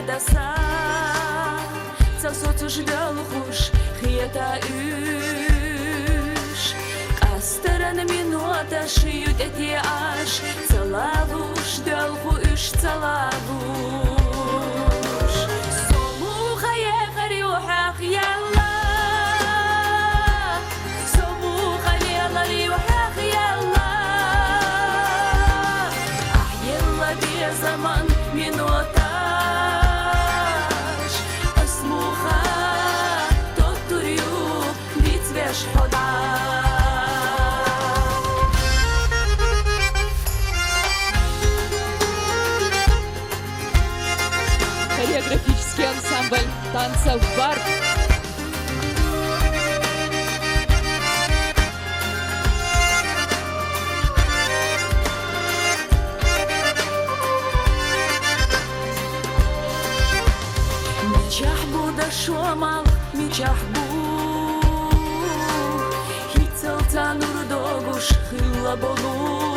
dasa Ca soțuși de luhuș Hieta uș Castărăn minuta și iudete aș Țălavuș de alhu uș țălavuș Somuha e hariuhah yalla Somuha lela riuhah yalla Ah yalla be zaman minuta Хореографический ансамбль танцев «Бард». Мечах буда шомал, мечах бу Хицалта нурдогуш хыла болу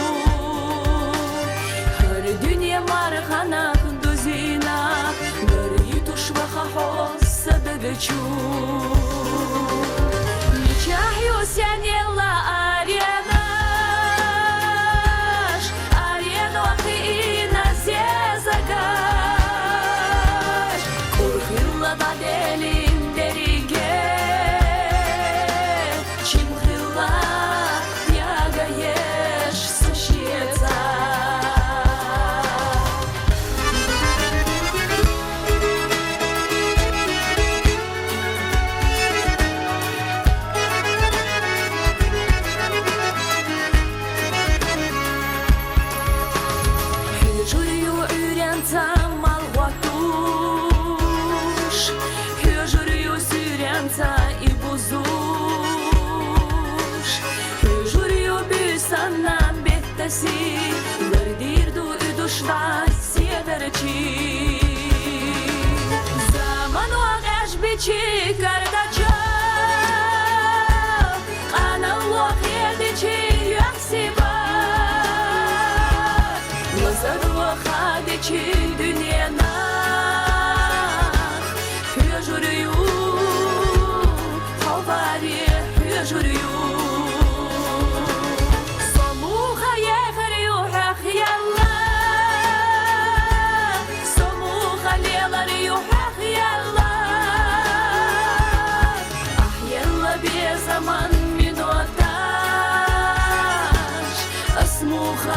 Хар dünya marhana duzina Garituş vahahos sadagachu Мечах юсянела аренаш Арену ахина зезагаш Курхыла баделин дериге Чимхыла ягаеш сушеца И бузуш Журю бюсана беттаси Гардирду и душва северчи Заману агаш бичи кардача Каналлох едичи юаксиба Лазарлох адичи дünьяна Журю журю Самуха ехарюхах ялла Самуха лела рюхах ялла Ах ялла безаман минуташ Асмуха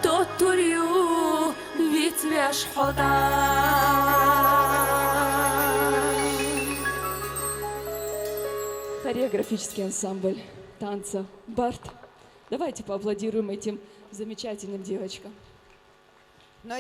тот турю ведь веш хода Хореографический ансамбль танца «Бард». Давайте поаплодируем этим замечательным девочкам.